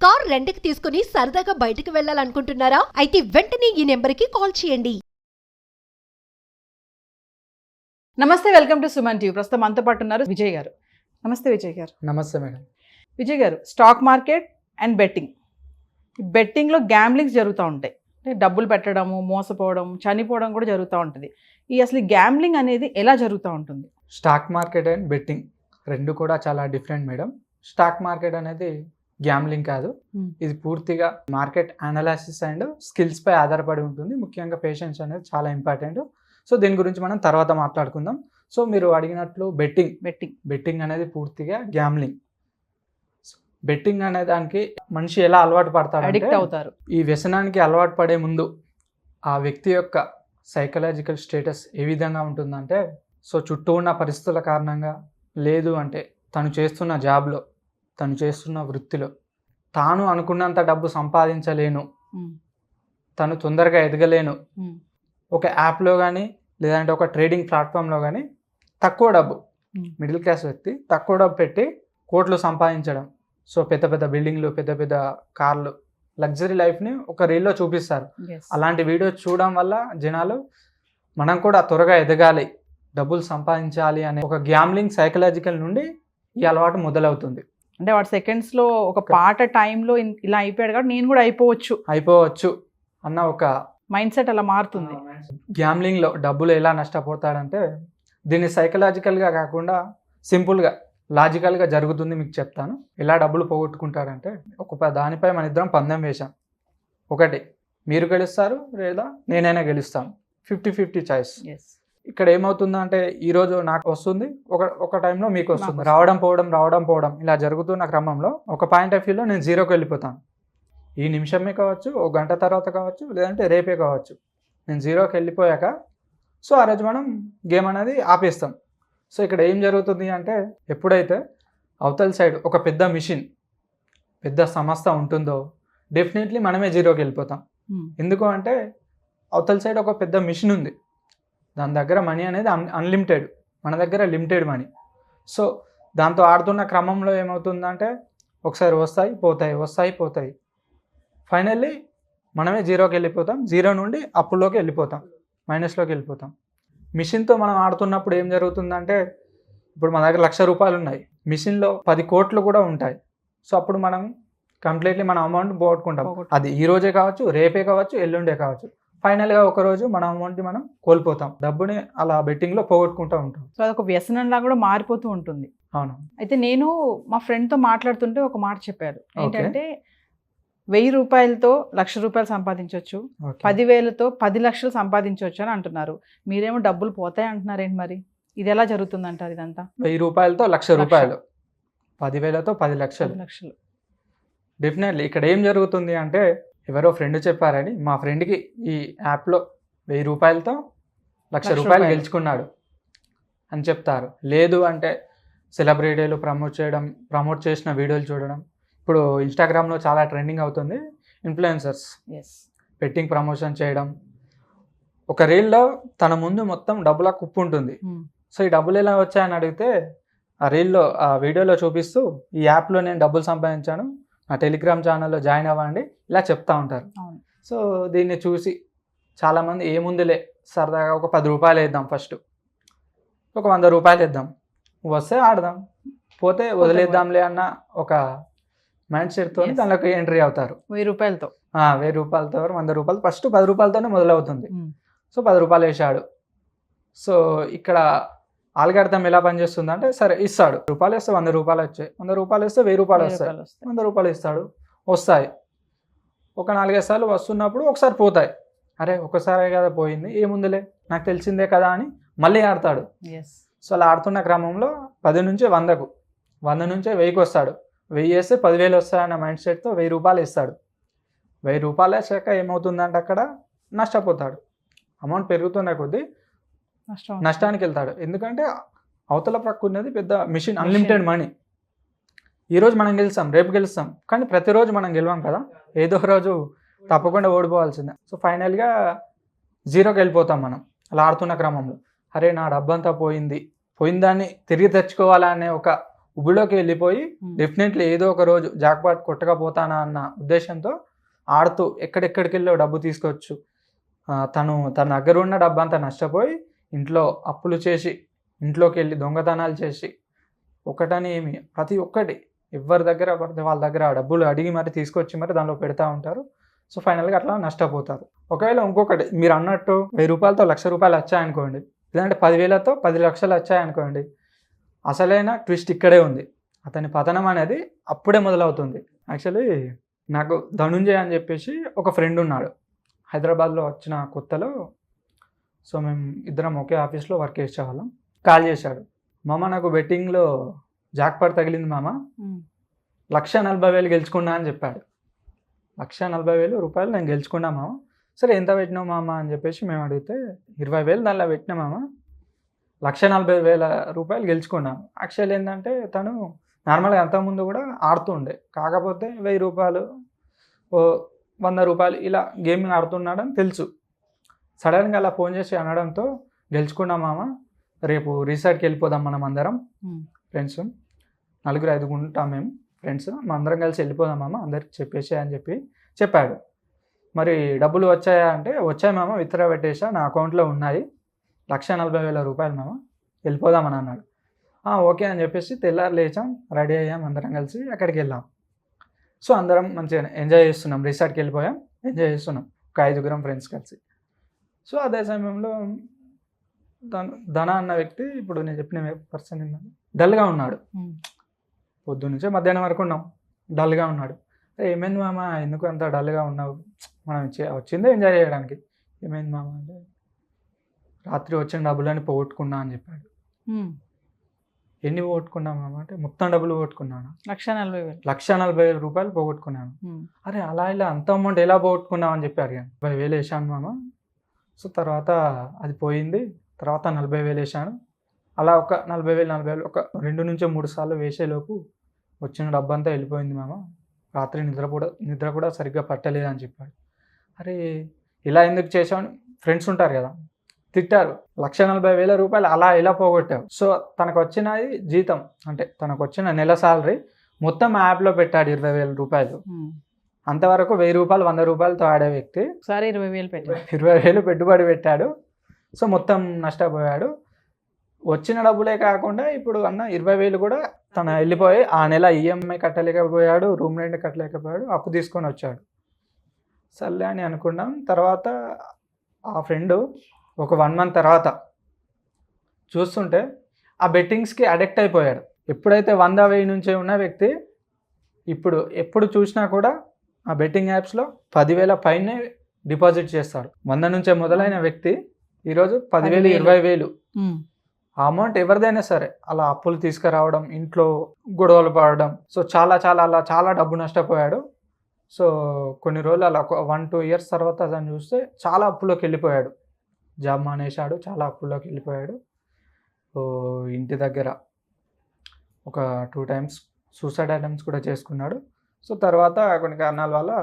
Car రెంట్కి తీసుకుని సరదాగా బయటకు వెళ్ళాలనుకుంటున్నారా? అయితే వెంటనే ఈ నెంబర్కి కాల్ చేయండి. నమస్తే, వెల్కమ్ టు సుమన్ టీవీ. ప్రస్తుతం మనతో పాటు ఉన్నారు విజయ్ గారు. నమస్తే విజయ్ గారు. నమస్తే మేడం. విజయ్ గారు, స్టాక్ మార్కెట్ అండ్ బెట్టింగ్లో గ్యాంబ్లింగ్స్ జరుగుతూ ఉంటాయి. అంటే డబ్బులు పెట్టడము, మోసపోవడం, చనిపోవడం కూడా జరుగుతూ ఉంటుంది. అసలు గ్యాంబ్లింగ్ అనేది ఎలా జరుగుతూ ఉంటుంది? స్టాక్ మార్కెట్ అండ్ బెట్టింగ్ రెండు కూడా చాలా డిఫరెంట్ మేడం. స్టాక్ మార్కెట్ అనేది గ్యాంబ్లింగ్ కాదు. ఇది పూర్తిగా మార్కెట్ అనాలిసిస్ అండ్ స్కిల్స్ పై ఆధారపడి ఉంటుంది. ముఖ్యంగా పేషెన్స్ అనేది చాలా ఇంపార్టెంట్. సో దీని గురించి మనం తర్వాత మాట్లాడుకుందాం. సో మీరు అడిగినట్లు బెట్టింగ్ అనేది పూర్తిగా గ్యాంబ్లింగ్. బెట్టింగ్ అనే దానికి మనిషి ఎలా అలవాటు పడతాడు, అడిక్ట్ అవుతారు. ఈ వ్యసనానికి అలవాటు పడే ముందు ఆ వ్యక్తి యొక్క సైకలాజికల్ స్టేటస్ ఏ విధంగా ఉంటుందంటే, సో చుట్టూ ఉన్న పరిస్థితుల కారణంగా, లేదు అంటే తను చేస్తున్న జాబ్లో, తను చేస్తున్న వృత్తిలో తాను అనుకున్నంత డబ్బు సంపాదించలేను, తను తొందరగా ఎదగలేను, ఒక యాప్లో కానీ లేదంటే ఒక ట్రేడింగ్ ప్లాట్ఫామ్లో కానీ తక్కువ డబ్బు, మిడిల్ క్లాస్ వ్యక్తి తక్కువ డబ్బు పెట్టి కోట్లు సంపాదించడం. సో పెద్ద పెద్ద బిల్డింగ్లు, పెద్ద పెద్ద కార్లు, లగ్జరీ లైఫ్ని ఒక రీల్లో చూపిస్తారు. అలాంటి వీడియోస్ చూడడం వల్ల జనాలు మనం కూడా త్వరగా ఎదగాలి, డబ్బులు సంపాదించాలి అనే ఒక గ్యాంబ్లింగ్ సైకలాజికల్ నుండి ఈ అలవాటు మొదలవుతుంది. అంటే వాడు సెకండ్స్లో ఒక పాట టైంలో ఇలా అయిపోయాడు కాబట్టి నేను కూడా అయిపోవచ్చు అన్న ఒక మైండ్ సెట్ అలా మారుతుంది. గ్యాంబ్లింగ్లో డబ్బులు ఎలా నష్టపోతాడంటే, దీన్ని సైకలాజికల్గా కాకుండా సింపుల్గా లాజికల్గా జరుగుతుంది. మీకు చెప్తాను ఎలా డబ్బులు పోగొట్టుకుంటాడంటే, ఒక దానిపై మన ఇద్దరం పందెం వేశాం. ఒకటి మీరు గెలుస్తారు లేదా నేనైనా గెలుస్తాను, 50-50 చాయిస్. ఇక్కడ ఏమవుతుందంటే, ఈరోజు నాకు వస్తుంది, ఒక టైంలో మీకు వస్తుంది. రావడం పోవడం ఇలా జరుగుతున్న క్రమంలో ఒక పాయింట్ ఆఫ్ వ్యూలో నేను జీరోకి వెళ్ళిపోతాను. ఈ నిమిషమే కావచ్చు, ఒక గంట తర్వాత కావచ్చు, లేదంటే రేపే కావచ్చు. నేను జీరోకి వెళ్ళిపోయాక సో ఆ రోజు మనం గేమ్ అనేది ఆపేస్తాం. సో ఇక్కడ ఏం జరుగుతుంది అంటే, ఎప్పుడైతే అవతల సైడ్ ఒక పెద్ద మిషన్, పెద్ద సంస్థ ఉంటుందో డెఫినెట్లీ మనమే జీరోకి వెళ్ళిపోతాం. ఎందుకు అంటే అవతల సైడ్ ఒక పెద్ద మిషన్ ఉంది, దాని దగ్గర మనీ అనేది అన్లిమిటెడ్, మన దగ్గర లిమిటెడ్ మనీ. సో దాంతో ఆడుతున్న క్రమంలో ఏమవుతుందంటే, ఒకసారి వస్తాయి పోతాయి, ఫైనల్లీ మనమే జీరోకి వెళ్ళిపోతాం. జీరో నుండి అప్పుల్లోకి వెళ్ళిపోతాం, మైనస్లోకి వెళ్ళిపోతాం. మిషన్తో మనం ఆడుతున్నప్పుడు ఏం జరుగుతుందంటే, ఇప్పుడు మన దగ్గర 1,00,000 రూపాయలు ఉన్నాయి, మిషన్లో 10 కోట్లు కూడా ఉంటాయి. సో అప్పుడు మనం కంప్లీట్లీ మన అమౌంట్ పోగొట్టుకుంటాం. అది ఈ రోజే కావచ్చు, రేపే కావచ్చు, ఎల్లుండే కావచ్చు. ఫైనల్గా ఒకరోజు మన అమౌంట్ని మనం కోల్పోతాం, డబ్బుని అలా బెట్టింగ్లో పోగొట్టుకుంటూ ఉంటాం. సో అదొక వ్యసనంలా కూడా మారిపోతూ ఉంటుంది. అవును. అయితే నేను మా ఫ్రెండ్తో మాట్లాడుతుంటే ఒక మాట చెప్పారు, ఏంటంటే 1,000 రూపాయలతో 1,00,000 రూపాయలు సంపాదించవచ్చు, 10,000తో 10 లక్షలు సంపాదించవచ్చు అని అంటున్నారు. మీరేమో డబ్బులు పోతాయి అంటున్నారేంటి? మరి ఇది ఎలా జరుగుతుంది అంటారు? ఇదంతా 1,000 రూపాయలతో 1,00,000 రూపాయలు, 10,000తో 10 లక్షలు. డెఫినెట్లీ ఇక్కడ ఏం జరుగుతుంది అంటే, ఎవరో ఫ్రెండ్ చెప్పారని మా ఫ్రెండ్కి ఈ యాప్లో 1,000 రూపాయలతో 1,00,000 రూపాయలు గెలుచుకున్నాడు అని చెప్తారు. లేదు అంటే సెలబ్రిటీలు ప్రమోట్ చేసిన వీడియోలు చూడడం. ఇప్పుడు ఇన్స్టాగ్రామ్లో చాలా ట్రెండింగ్ అవుతుంది, ఇన్ఫ్లుయెన్సర్స్ బెట్టింగ్ ప్రమోషన్ చేయడం. ఒక రీల్లో తన ముందు మొత్తం డబ్బుల కుప్పు ఉంటుంది. సో ఈ డబ్బులు ఎలా వచ్చాయని అడిగితే, ఆ రీల్లో, ఆ వీడియోలో చూపిస్తూ, ఈ యాప్లో నేను డబ్బులు సంపాదించాను, నా టెలిగ్రామ్ ఛానల్లో జాయిన్ అవ్వండి, ఇలా చెప్తా ఉంటారు. సో దీన్ని చూసి చాలామంది ఏముందిలే సరదాగా ఒక 10 రూపాయలు వేద్దాం, ఫస్ట్ ఒక 100 రూపాయలు వేద్దాం, వస్తే ఆడదాం, పోతే వదిలేద్దాంలే అన్న ఒక మైండ్ సెట్తో దానిలోకి ఎంట్రీ అవుతారు. 1,000 రూపాయలతో 1,000 రూపాయలతో 100 రూపాయలు, ఫస్ట్ 10 రూపాయలతోనే మొదలవుతుంది. సో 10 రూపాయలు వేసాడు. సో ఇక్కడ ఆల్గారిథం ఎలా పనిచేస్తుంది అంటే, సరే ఇస్తాడు, రూపాయలు వేస్తే 100 రూపాయలు వచ్చాయి, 100 రూపాయలు వేస్తే 1,000 రూపాయలు వస్తాయి, 100 రూపాయలు ఇస్తాడు, వస్తాయి. ఒక 4-5 సార్లు వస్తున్నప్పుడు ఒకసారి పోతాయి. అరే ఒకసారి కదా పోయింది, ఏముందిలే నాకు తెలిసిందే కదా అని మళ్ళీ ఆడతాడు. సో అలా ఆడుతున్న క్రమంలో 10 నుంచి 100కు, 100 నుంచి 1000కి వస్తాడు. 1000 వేస్తే 10,000 వస్తాయన్న మైండ్ సెట్తో 1,000 రూపాయలు ఇస్తాడు. 1,000 రూపాయలు వేసాక ఏమవుతుందంటే, అక్కడ నష్టపోతాడు. అమౌంట్ పెరుగుతున్న కొద్దీ నష్టానికి వెళ్తాడు. ఎందుకంటే అవతల ప్రక్క ఉన్నది పెద్ద మిషన్, అన్లిమిటెడ్ మనీ. ఈరోజు మనం గెలుస్తాం, రేపు గెలుస్తాం, కానీ ప్రతిరోజు మనం గెలవం కదా, ఏదో రోజు తప్పకుండా ఓడిపోవాల్సిందే. సో ఫైనల్గా జీరోకి వెళ్ళిపోతాం మనం అలా ఆడుతున్న క్రమంలో. అరే నా డబ్బంతా పోయిన దాన్ని తిరిగి తెచ్చుకోవాలనే ఒక ఉబిలోకి వెళ్ళిపోయి Hmm. డెఫినెట్లీ ఏదో ఒక రోజు జాక్పాట్ కొట్టకపోతానా అన్న ఉద్దేశంతో ఆడుతూ ఎక్కడెక్కడికి వెళ్ళో డబ్బు తీసుకోవచ్చు. తన దగ్గర ఉన్న డబ్బు అంతా నష్టపోయి ఇంట్లో అప్పులు చేసి ఇంట్లోకి వెళ్ళి దొంగతనాలు చేసి ఒకటని ఏమి ప్రతి ఒక్కటి ఎవరి దగ్గర పడితే వాళ్ళ దగ్గర డబ్బులు అడిగి మరి తీసుకొచ్చి మరి దానిలో పెడతా ఉంటారు. సో ఫైనల్గా అట్లా నష్టపోతారు. ఒకవేళ ఇంకొకటి మీరు అన్నట్టు 1000 రూపాయలతో 1,00,000 రూపాయలు వచ్చాయనుకోండి, లేదంటే 10,000తో 10 లక్షలు వచ్చాయనుకోండి, అసలైన ట్విస్ట్ ఇక్కడే ఉంది. అతని పతనం అనేది అప్పుడే మొదలవుతుంది. యాక్చువల్లీ నాకు ధనుంజయ్ అని చెప్పేసి ఒక ఫ్రెండ్ ఉన్నాడు హైదరాబాద్లో వచ్చిన కొత్తలో. సో మేము ఇద్దరం ఒకే ఆఫీస్లో వర్క్ చేసేవాళ్ళం. కాల్ చేశాడు, మామ నాకు బెట్టింగ్లో జాక్పాట్ తగిలింది మామ, 1,40,000 గెలుచుకున్నా అని చెప్పాడు. 1,40,000 రూపాయలు నేను గెలుచుకున్నా మామ. సరే ఎంత పెట్టినావు మామ అని చెప్పేసి మేము అడిగితే 20,000 దానిలో పెట్టినా మామ, 1,40,000 రూపాయలు గెలుచుకున్నాను. యాక్చువల్ ఏంటంటే తను నార్మల్గా అంతకుముందు కూడా ఆడుతుండే, కాకపోతే 1,000 రూపాయలు 100 రూపాయలు ఇలా గేమింగ్ ఆడుతున్నాడని తెలుసు. సడన్గా అలా ఫోన్ చేసి అనడంతో గెలుచుకున్నాం మామ, రేపు రిసార్ట్కి వెళ్ళిపోదాం మనం అందరం ఫ్రెండ్స్, 4-5 ఉంటాం మేము ఫ్రెండ్స్, మా అందరం కలిసి వెళ్ళిపోదాం మామ అందరికి చెప్పేసి అని చెప్పాడు. మరి డబ్బులు వచ్చాయా అంటే వచ్చాయి మామ, విత్డ్రా పెట్టేసా, నా అకౌంట్లో ఉన్నాయి 1,40,000 రూపాయలు మామ, వెళ్ళిపోదామని అన్నాడు. ఓకే అని చెప్పేసి తెల్లారు లేచాం, రెడీ అయ్యాం, అందరం కలిసి అక్కడికి వెళ్ళాం. సో అందరం మంచిగా ఎంజాయ్ చేస్తున్నాం, రిసార్ట్కి వెళ్ళిపోయాం, ఎంజాయ్ చేస్తున్నాం ఒక 5 ఫ్రెండ్స్ కలిసి. సో అదే సమయంలో ధన అన్న వ్యక్తి, ఇప్పుడు నేను చెప్పిన పర్సన్ డల్గా ఉన్నాడు. పొద్దున్న నుంచే మధ్యాహ్నం వరకు ఉన్నాం, డల్గా ఉన్నాడు. ఏమైంది మామ, ఎందుకు అంత డల్గా ఉన్నావు, మనం వచ్చిందే ఎంజాయ్ చేయడానికి, ఏమైంది మామ అంటే రాత్రి వచ్చిన డబ్బులని పోగొట్టుకున్నా అని చెప్పాడు. ఎన్ని పోగొట్టుకున్నా మామ అంటే మొత్తం డబ్బులు పోగొట్టుకున్నాను, 1,40,000 రూపాయలు పోగొట్టుకున్నాను. అరే అలా ఇలా అంత అమౌంట్ ఎలా పోగొట్టుకున్నావు అని చెప్పి అడిగాను. 50,000 వేసాను మామ. సో తర్వాత అది పోయింది, తర్వాత 40,000 వేసాను. అలా ఒక 40,000 ఒక 2 నుంచి 3 సార్లు వేసేలోపు వచ్చిన డబ్బు అంతా వెళ్ళిపోయింది మామ, రాత్రి నిద్ర కూడా సరిగ్గా పట్టలేదు అని చెప్పాడు. అరే ఇలా ఎందుకు చేసావు, ఫ్రెండ్స్ ఉంటారు కదా, తిట్టారు. 1,40,000 రూపాయలు అలా ఇలా పోగొట్టావు. సో తనకు వచ్చినది జీతం, అంటే తనకు వచ్చిన నెల సాలరీ మొత్తం యాప్లో పెట్టాడు 20,000 రూపాయలు. అంతవరకు 1,000 రూపాయలు 100 రూపాయలతో ఆడే వ్యక్తి 20,000 పెట్టుబడి పెట్టాడు. సో మొత్తం నష్టపోయాడు. వచ్చిన డబ్బులే కాకుండా ఇప్పుడు అన్న 20,000 కూడా తన వెళ్ళిపోయి ఆ నెల ఈఎంఐ కట్టలేకపోయాడు, రూమ్ రెంట్ కట్టలేకపోయాడు, అప్పు తీసుకొని వచ్చాడు. సర్లే అని అనుకున్నాం. తర్వాత ఆ ఫ్రెండ్ ఒక 1 మంత్ తర్వాత చూస్తుంటే ఆ బెట్టింగ్స్కి అడిక్ట్ అయిపోయాడు. ఎప్పుడైతే 100,000 నుంచే ఉన్న వ్యక్తి ఇప్పుడు ఎప్పుడు చూసినా కూడా ఆ బెట్టింగ్ యాప్స్లో 10,000 పైనే డిపాజిట్ చేస్తాడు. 100 నుంచే మొదలైన వ్యక్తి ఈరోజు 10,000 20,000 ఆ అమౌంట్ ఎవరిదైనా సరే అలా అప్పులు తీసుకురావడం, ఇంట్లో గొడవలు పడడం, సో చాలా డబ్బు నష్టపోయాడు. సో కొన్ని రోజులు అలా 1-2 ఇయర్స్ తర్వాత అతను చూస్తే చాలా అప్పులోకి వెళ్ళిపోయాడు. జాబ్ మానేశాడు, చాలా అప్పుల్లోకి వెళ్ళిపోయాడు. సో ఇంటి దగ్గర ఒక 2 టైమ్స్ సూసైడ్ అటెంప్ట్స్ కూడా చేసుకున్నాడు. సో తర్వాత కొన్ని కారణాల వల్ల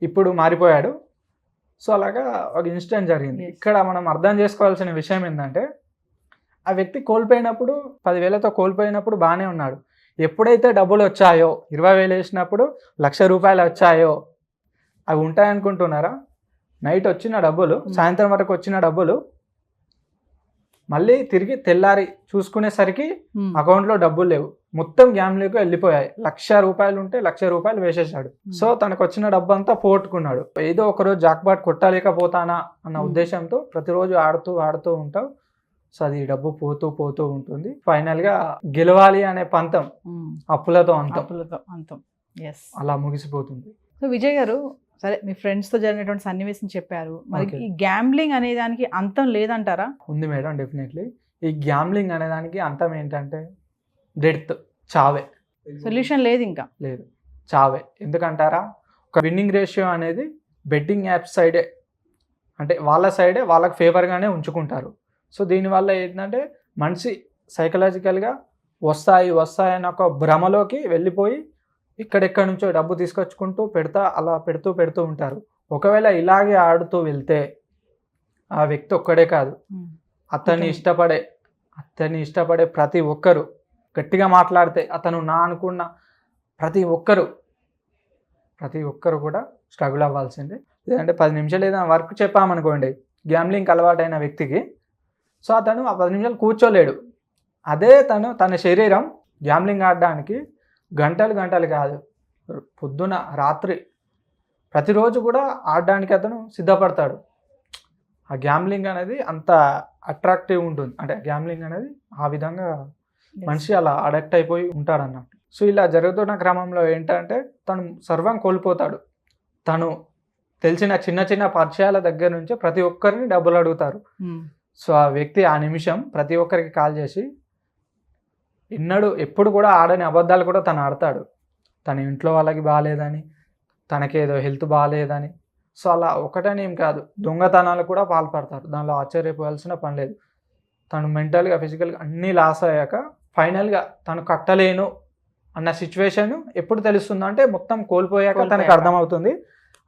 ఇప్పుడు మారిపోయాడు. సో అలాగా ఒక ఇన్సిడెంట్ జరిగింది. ఇక్కడ మనం అర్థం చేసుకోవాల్సిన విషయం ఏంటంటే ఆ వ్యక్తి కోల్పోయినప్పుడు 10,000తో కోల్పోయినప్పుడు బాగానే ఉన్నాడు. ఎప్పుడైతే డబ్బులు వచ్చాయో 20,000 వేసినప్పుడు 1,00,000 రూపాయలు వచ్చాయో అవి ఉంటాయనుకుంటున్నారా? నైట్ వచ్చిన డబ్బులు, సాయంత్రం వరకు వచ్చిన డబ్బులు మళ్ళీ తిరిగి తెల్లారి చూసుకునేసరికి అకౌంట్లో డబ్బులు లేవు, మొత్తం గ్యామ్లోకి వెళ్ళిపోయాయి. 1,00,000 రూపాయలు ఉంటే 1,00,000 రూపాయలు వేసేసాడు. సో తనకు వచ్చిన డబ్బు అంతా పోగొట్టుకున్నాడు. ఏదో ఒకరోజు జాక్పాట్ కొట్టలేకపోతానా అన్న ఉద్దేశంతో ప్రతిరోజు ఆడుతూ ఉంటావు. సో అది డబ్బు పోతూ ఉంటుంది. ఫైనల్ గా గెలవాలి అనే పంతం అప్పులతో అంతం అలా ముగిసిపోతుంది. సో విజయ్ గారు, సరే మీ ఫ్రెండ్స్ తో జరిగినటువంటి సన్నివేశం చెప్పారు, మరి ఈ గ్యాంబ్లింగ్ అనే దానికి అంతం లేదంటారా? ఉంది మేడం, డెఫినెట్లీ. ఈ గ్యాంబ్లింగ్ అనే దానికి అంతం ఏంటంటే డెత్, చావే. సొల్యూషన్ లేదు, ఇంకా లేదు, చావే. ఎందుకంటారా? ఒక విన్నింగ్ రేషియో అనేది బెట్టింగ్ యాప్స్ సైడే, అంటే వాళ్ళ సైడే వాళ్ళకి ఫేవర్గానే ఉంచుకుంటారు. సో దీనివల్ల ఏంటంటే మనిషి సైకలాజికల్గా వస్తాయి అన్న ఒక భ్రమలోకి వెళ్ళిపోయి ఇక్కడెక్కడి నుంచో డబ్బు తీసుకొచ్చుకుంటూ అలా పెడుతూ ఉంటారు. ఒకవేళ ఇలాగే ఆడుతూ వెళ్తే ఆ వ్యక్తి ఒక్కడే కాదు, అతన్ని ఇష్టపడే ప్రతి ఒక్కరు గట్టిగా మాట్లాడితే అతను నా అనుకున్న ప్రతి ఒక్కరు కూడా స్ట్రగుల్ అవ్వాల్సిందే. లేదంటే 10 నిమిషాలు ఏదైనా వర్క్ చెప్పామనుకోండి గ్యాంబ్లింగ్కి అలవాటైన వ్యక్తికి, సో అతను ఆ 10 నిమిషాలు కూర్చోలేడు. అదే తన శరీరం గ్యాంబ్లింగ్ ఆడడానికి గంటలు కాదు, పొద్దున రాత్రి ప్రతిరోజు కూడా ఆడడానికి అతను సిద్ధపడతాడు. ఆ గ్యాంబ్లింగ్ అనేది అంత అట్రాక్టివ్ ఉంటుంది, అంటే గ్యాంబ్లింగ్ అనేది ఆ విధంగా మనిషి అలా అడక్ట్ అయిపోయి ఉంటాడు అన్నట్టు. సో ఇలా జరుగుతున్న క్రమంలో ఏంటంటే తను సర్వం కోల్పోతాడు. తను తెలిసిన చిన్న పరిచయాల దగ్గర నుంచి ప్రతి ఒక్కరిని డబ్బులు అడుగుతారు. సో ఆ వ్యక్తి ఆ నిమిషం ప్రతి ఒక్కరికి కాల్ చేసి ఎప్పుడు కూడా ఆడని అబద్ధాలు కూడా తను ఆడతాడు. తన ఇంట్లో వాళ్ళకి బాగాలేదని, తనకేదో హెల్త్ బాగాలేదని. సో అలా ఒకటని ఏం కాదు, దొంగతనాలు కూడా పాల్పడతారు. దానిలో ఆశ్చర్యపోవాల్సిన పని లేదు. తను మెంటల్గా ఫిజికల్గా అన్నీ లాస్ అయ్యాక ఫైనల్గా తను కట్టలేను అన్న సిచ్యువేషన్ ఎప్పుడు తెలుస్తుందంటే మొత్తం కోల్పోయాక తనకు అర్థమవుతుంది.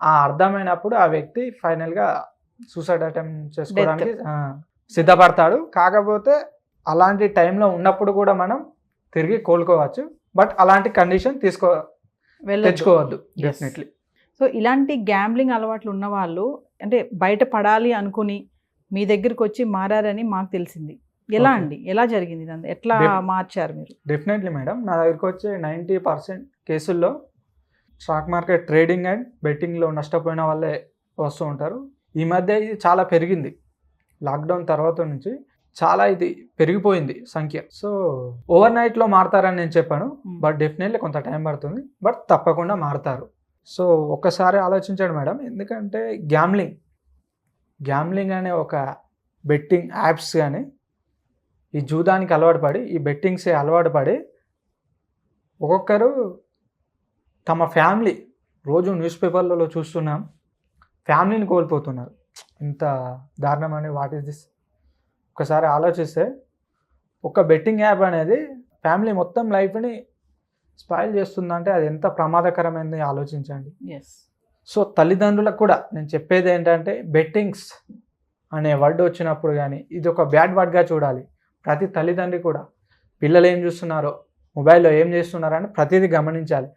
ఆ అర్థమైనప్పుడు ఆ వ్యక్తి ఫైనల్గా సూసైడ్ అటెంప్ట్ చేసుకోవడానికి సిద్ధపడతాడు. కాకపోతే అలాంటి టైంలో ఉన్నప్పుడు కూడా మనం తిరిగి కోలుకోవచ్చు, బట్ అలాంటి కండిషన్ తెచ్చుకోవద్దు డెఫినెట్లీ. సో ఇలాంటి గ్యాంబ్లింగ్ అలవాట్లు ఉన్న వాళ్ళు అంటే బయట పడాలి అనుకుని మీ దగ్గరికి వచ్చి మారారని మాకు తెలిసింది. ఎలా అండి, ఎలా జరిగింది ఇదంతా, ఎట్లా మార్చారు మీరు? డెఫినెట్లీ మేడం, నా దగ్గరికి వచ్చే 90% కేసుల్లో స్టాక్ మార్కెట్ ట్రేడింగ్ అండ్ బెట్టింగ్లో నష్టపోయిన వాళ్ళే వస్తూ ఉంటారు. ఈ మధ్య ఇది చాలా పెరిగింది, లాక్డౌన్ తర్వాత నుంచి చాలా ఇది పెరిగిపోయింది సంఖ్య. సో ఓవర్ నైట్లో మారతారని నేను చెప్పాను, బట్ డెఫినెట్లీ కొంత టైం పడుతుంది, బట్ తప్పకుండా మారతారు. సో ఒక్కసారి ఆలోచించాడు మేడం, ఎందుకంటే గ్యాంబ్లింగ్ అనే ఒక బెట్టింగ్ యాప్స్ కానీ ఈ జూదానికి అలవాటు పడి, ఈ బెట్టింగ్సే అలవాటు పడి ఒక్కొక్కరు తమ ఫ్యామిలీ, రోజు న్యూస్ పేపర్లలో చూస్తున్నాం, ఫ్యామిలీని కోల్పోతున్నారు. ఇంత దారుణం అని వాట్ ఈస్ దిస్? ఒకసారి ఆలోచిస్తే ఒక బెట్టింగ్ యాప్ అనేది ఫ్యామిలీ మొత్తం లైఫ్ని స్పాయిల్ చేస్తుందంటే అది ఎంత ప్రమాదకరమైంది ఆలోచించండి. సో తల్లిదండ్రులకు కూడా నేను చెప్పేది ఏంటంటే, బెట్టింగ్స్ అనే వర్డ్ వచ్చినప్పుడు కానీ ఇది ఒక బ్యాడ్ వర్డ్గా చూడాలి. ప్రతి తల్లిదండ్రి కూడా పిల్లలు ఏం చూస్తున్నారో, మొబైల్లో ఏం చేస్తున్నారో అని ప్రతిదీ గమనించాలి.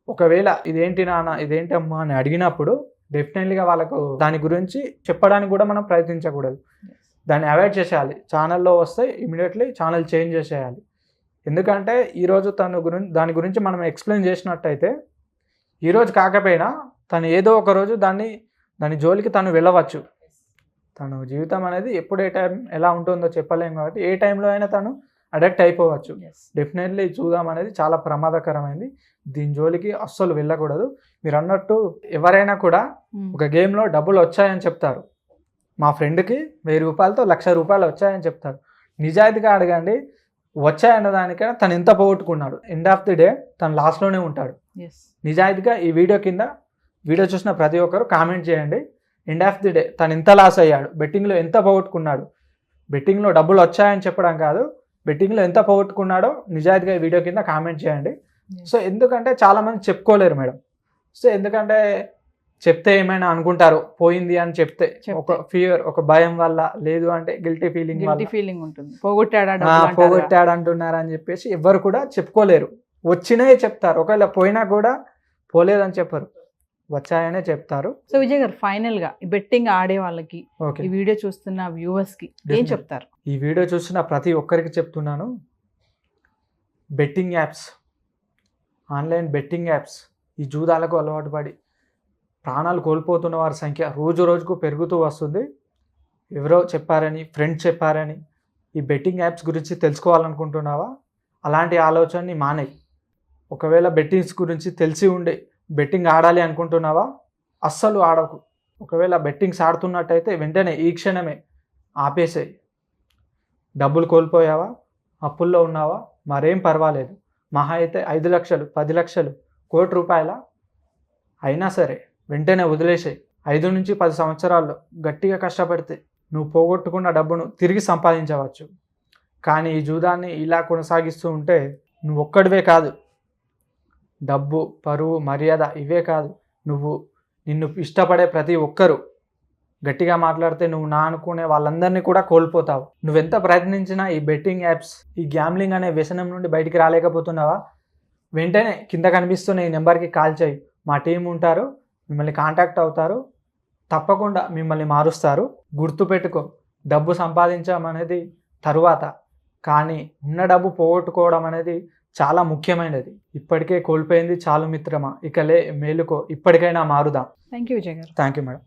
ఒకవేళ ఇదేంటి నాన్న, ఇదేంటి అమ్మా అని అడిగినప్పుడు డెఫినెట్లీగా వాళ్ళకు దాని గురించి చెప్పడానికి కూడా మనం ప్రయత్నించకూడదు, దాన్ని అవాయిడ్ చేసేయాలి. ఛానల్లో వస్తే ఇమీడియట్లీ ఛానల్ చేంజ్ చేసేయాలి. ఎందుకంటే ఈరోజు దాని గురించి మనం ఎక్స్ప్లెయిన్ చేసినట్టయితే ఈరోజు కాకపోయినా తను ఏదో ఒక రోజు దాని జోలికి తను వెళ్ళవచ్చు. తను జీవితం అనేది ఎప్పుడు ఏ టైం ఎలా ఉంటుందో చెప్పలేము, కాబట్టి ఏ టైంలో అయినా తను అడక్ట్ అయిపోవచ్చు. డెఫినెట్లీ చూద్దాం అనేది చాలా ప్రమాదకరమైంది, దీని జోలికి అస్సలు వెళ్ళకూడదు. మీరు అన్నట్టు ఎవరైనా కూడా ఒక గేమ్లో డబ్బులు వచ్చాయని చెప్తారు. మా ఫ్రెండ్కి 1000 రూపాయలతో 1,00,000 రూపాయలు వచ్చాయని చెప్తారు. నిజాయితీగా అడగండి, వచ్చాయన్న దానికైనా తను ఎంత పోగొట్టుకున్నాడు, ఎండ్ ఆఫ్ ది డే తను లాస్ట్లోనే ఉంటాడు. నిజాయితీగా ఈ వీడియో చూసిన ప్రతి ఒక్కరు కామెంట్ చేయండి, ఎండ్ ఆఫ్ ది డే తను ఎంత లాస్ అయ్యాడు, బెట్టింగ్లో ఎంత పోగొట్టుకున్నాడు. బెట్టింగ్లో డబ్బులు వచ్చాయని చెప్పడం కాదు, బెట్టింగ్లో ఎంత పోగొట్టుకున్నాడో నిజాయితీగా ఈ వీడియో కింద కామెంట్ చేయండి. సో ఎందుకంటే చాలామంది చెప్పుకోలేరు మేడం. సో ఎందుకంటే చెప్తే ఏమైనా అనుకుంటారు, పోయింది అని చెప్తే ఒక ఫియర్, ఒక భయం వల్ల, లేదు అంటే గిల్టీ ఫీలింగ్ ఉంటుంది, పోగొట్టాడు అంటున్నారు అని చెప్పేసి ఎవరు కూడా చెప్పుకోలేరు. వచ్చినాయే చెప్తారు, ఒకవేళ పోయినా కూడా పోలేదని చెప్పరు, వచ్చాయనే చెప్తారు. సో విజయ్ గారు, ఫైనల్ గా బెట్టింగ్ ఆడే వాళ్ళకి, ఈ వీడియో చూస్తున్న వ్యూవర్స్ కి ఏం చెప్తారు? ఈ వీడియో చూస్తున్న ప్రతి ఒక్కరికి చెప్తున్నాను, betting apps, online betting apps, ఈ జూదాలకు అలవాటు పడి ప్రాణాలు కోల్పోతున్న వారి సంఖ్య రోజు రోజుకు పెరుగుతూ వస్తుంది. ఎవరో చెప్పారని, ఫ్రెండ్స్ చెప్పారని ఈ బెట్టింగ్ యాప్స్ గురించి తెలుసుకోవాలనుకుంటున్నావా? అలాంటి ఆలోచనని మానేయి. ఒకవేళ బెట్టింగ్స్ గురించి తెలిసి ఉండే బెట్టింగ్ ఆడాలి అనుకుంటున్నావా? అస్సలు ఆడకు. ఒకవేళ బెట్టింగ్స్ ఆడుతున్నట్టయితే వెంటనే ఈ క్షణమే ఆపేసేయి. డబ్బులు కోల్పోయావా, అప్పుల్లో ఉన్నావా, మరేం పర్వాలేదు. మహా అయితే 5 లక్షలు, 10 లక్షలు, కోటి రూపాయల అయినా సరే వెంటనే వదిలేసాయి. 5 నుంచి 10 సంవత్సరాల్లో గట్టిగా కష్టపడితే నువ్వు పోగొట్టుకున్న డబ్బును తిరిగి సంపాదించవచ్చు. కానీ ఈ జూదాన్ని ఇలా కొనసాగిస్తూ ఉంటే నువ్వు ఒక్కడివే కాదు, డబ్బు, పరువు, మర్యాద ఇవే కాదు, నిన్ను ఇష్టపడే ప్రతి ఒక్కరు గట్టిగా మాట్లాడితే నువ్వు నా అనుకునే వాళ్ళందరినీ కూడా కోల్పోతావు. నువ్వెంత ప్రయత్నించినా ఈ బెట్టింగ్ యాప్స్, ఈ గ్యామ్లింగ్ అనే వ్యసనం నుండి బయటికి రాలేకపోతున్నావా? వెంటనే కింద కనిపిస్తున్న ఈ నెంబర్కి కాల్ చేయి. మా టీం ఉంటారు, మిమ్మల్ని కాంటాక్ట్ అవుతారు, తప్పకుండా మిమ్మల్ని మారుస్తారు. గుర్తుపెట్టుకో, డబ్బు సంపాదించడం తరువాత, కానీ ఉన్న డబ్బు పోగొట్టుకోవడం అనేది చాలా ముఖ్యమైనది. ఇప్పటికే కోల్పోయింది చాలు మిత్రమా, ఇక మేలుకో, ఇప్పటికైనా మారుదాం. థ్యాంక్ యూ విజయ్ గారు. Thank you madam.